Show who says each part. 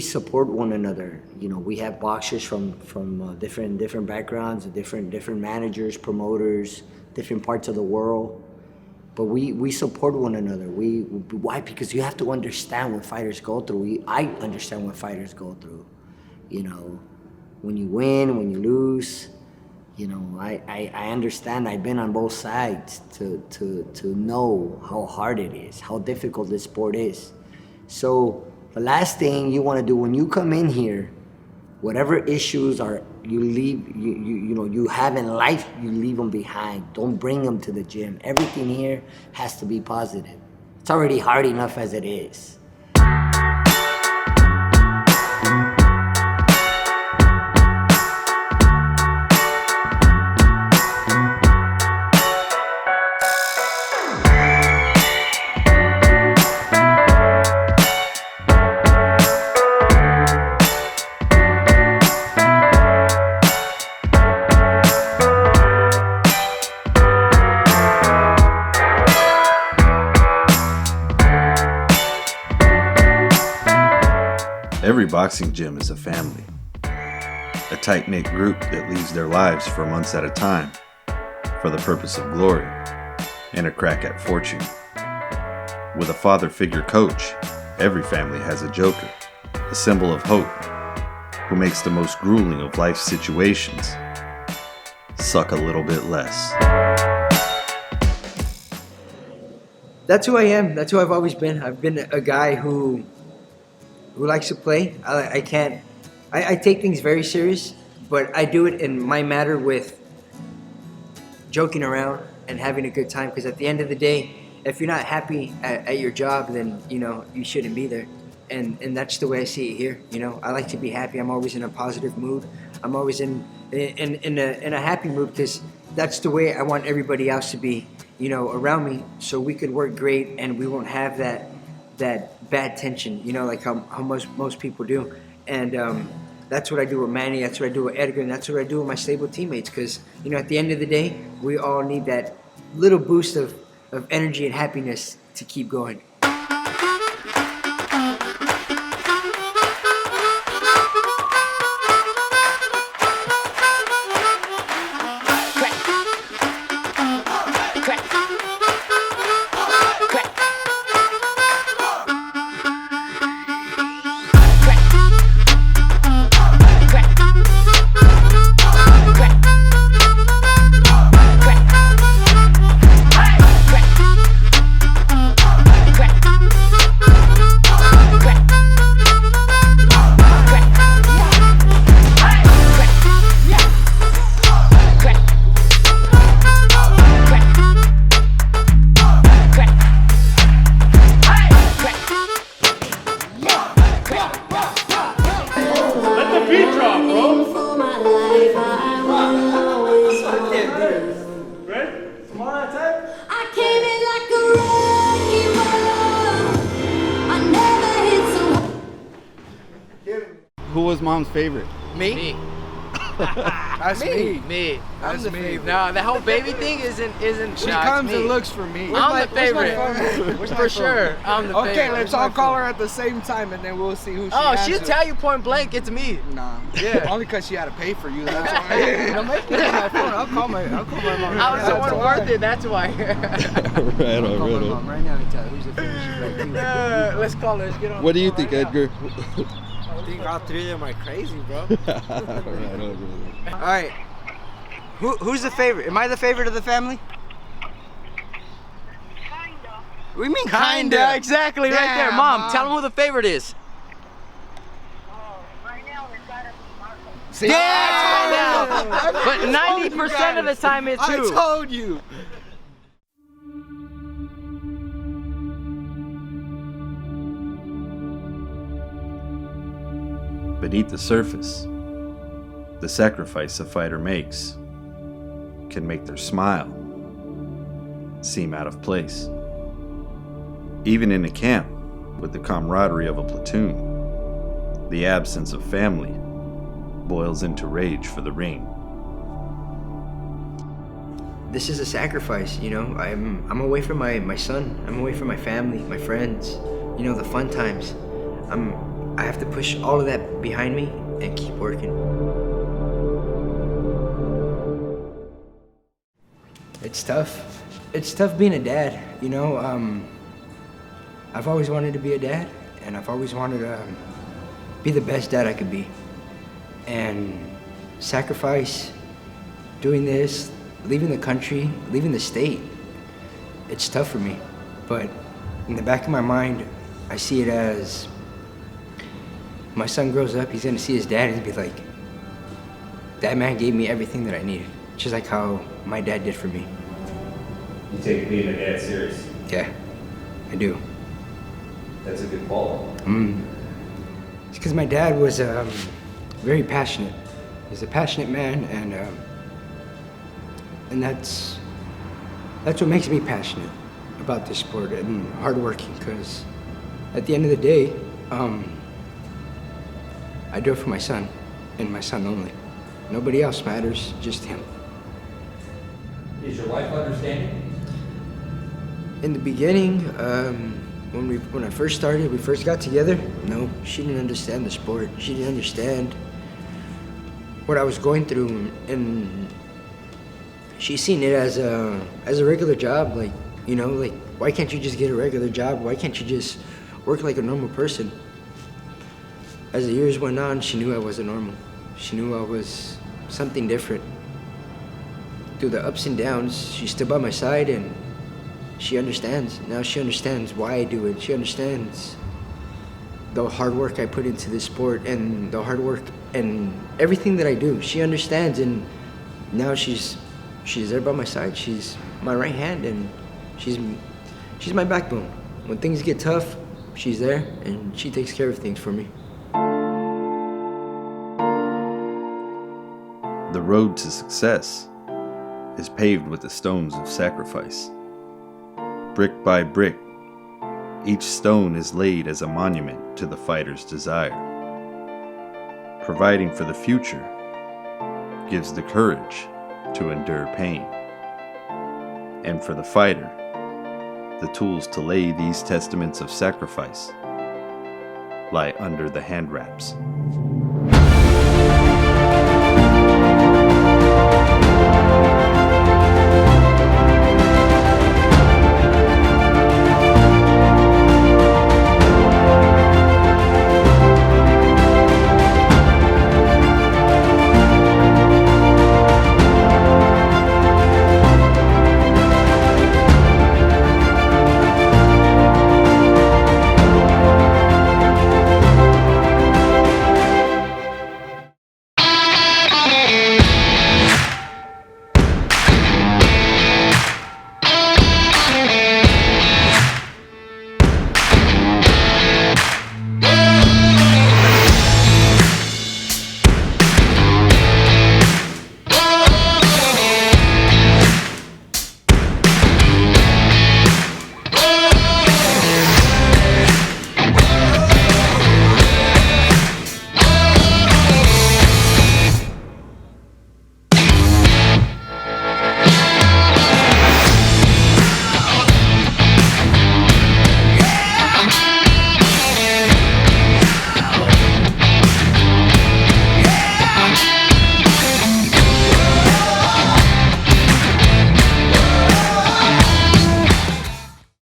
Speaker 1: support one another. You know, we have boxers from different backgrounds, different managers, promoters, different parts of the world. But we support one another. Why? Because you have to understand what fighters go through. I understand what fighters go through. You know, when you win, when you lose. You know, I understand. I've been on both sides to know how hard it is, how difficult this sport is. So the last thing you want to do when you come in here, whatever issues you have in life, you leave them behind. Don't bring them to the gym. Everything here has to be positive. It's already hard enough as it is.
Speaker 2: Every boxing gym is a family, a tight-knit group that leaves their lives for months at a time for the purpose of glory and a crack at fortune. With a father figure coach, every family has a joker, a symbol of hope, who makes the most grueling of life's situations suck a little bit less.
Speaker 3: That's who I am. That's who I've always been. I've been a guy who likes to play. I take things very serious, but I do it in my manner with joking around and having a good time, because at the end of the day, if you're not happy at your job, then you shouldn't be there. And that's the way I see it here. I like to be happy. I'm always in a positive mood. I'm always in a happy mood, because that's the way I want everybody else to be, around me, so we could work great and we won't have that bad tension, like how most people do. And that's what I do with Manny, that's what I do with Edgar, and that's what I do with my stable teammates, because at the end of the day, we all need that little boost of energy and happiness to keep going.
Speaker 4: Who was mom's favorite?
Speaker 5: Me.
Speaker 4: That's me.
Speaker 5: Me.
Speaker 4: That's me.
Speaker 5: Favorite. No, the whole baby thing isn't.
Speaker 4: She comes and looks for me.
Speaker 5: I'm the favorite. For sure. I'm the favorite.
Speaker 4: Okay, let's all call her at the same time, and then we'll see who she has.
Speaker 5: She'll tell you point blank, it's me.
Speaker 4: Nah.
Speaker 5: Yeah.
Speaker 4: Only because she had to pay for you. That's why.
Speaker 5: Don't make me on my phone. I'll call my mom. I was the one worth it. That's why.
Speaker 4: Right on. Right now, tell her who's the favorite.
Speaker 5: Let's call her. Let's get on.
Speaker 4: What do you think, Edgar?
Speaker 6: I think all three of them are crazy, bro.
Speaker 3: All right. Who's the favorite? Am I the favorite of the family?
Speaker 7: Kinda.
Speaker 3: What do you mean
Speaker 5: Kinda. Exactly. Right there. Mom, tell them who the favorite is.
Speaker 7: Right now it's gotta be Marco.
Speaker 3: See?
Speaker 5: Yeah. But 90% of the time it's who?
Speaker 3: I told you.
Speaker 2: Beneath the surface, the sacrifice a fighter makes can make their smile seem out of place. Even in a camp with the camaraderie of a platoon, the absence of family boils into rage for the ring.
Speaker 3: This is a sacrifice, I'm away from my son, I'm away from my family, my friends, the fun times. I have to push all of that behind me and keep working. It's tough. It's tough being a dad, you know. I've always wanted to be a dad, and I've always wanted to be the best dad I could be. And sacrifice, doing this, leaving the country, leaving the state, it's tough for me. But in the back of my mind, I see it as my son grows up, he's gonna see his dad and be like, that man gave me everything that I needed, just like how my dad did for me.
Speaker 8: You take being a dad serious?
Speaker 3: Yeah, I do.
Speaker 8: That's a good quality.
Speaker 3: It's because my dad was very passionate. He's a passionate man, and that's what makes me passionate about this sport and hardworking. Because at the end of the day, I do it for my son, and my son only. Nobody else matters, just him.
Speaker 8: Is your wife understanding?
Speaker 3: In the beginning, when I first started, we first got together, no, she didn't understand the sport. She didn't understand what I was going through, and she seen it as a regular job. Like, you know, like, why can't you just get a regular job? Why can't you just work like a normal person? As the years went on, she knew I wasn't normal. She knew I was something different. Through the ups and downs, she's still by my side, and she understands. Now she understands why I do it. She understands the hard work I put into this sport and the hard work and everything that I do. She understands, and now she's there by my side. She's my right hand, and she's my backbone. When things get tough, she's there, and she takes care of things for me.
Speaker 2: The road to success is paved with the stones of sacrifice. Brick by brick, each stone is laid as a monument to the fighter's desire. Providing for the future gives the courage to endure pain. And for the fighter, the tools to lay these testaments of sacrifice lie under the hand wraps.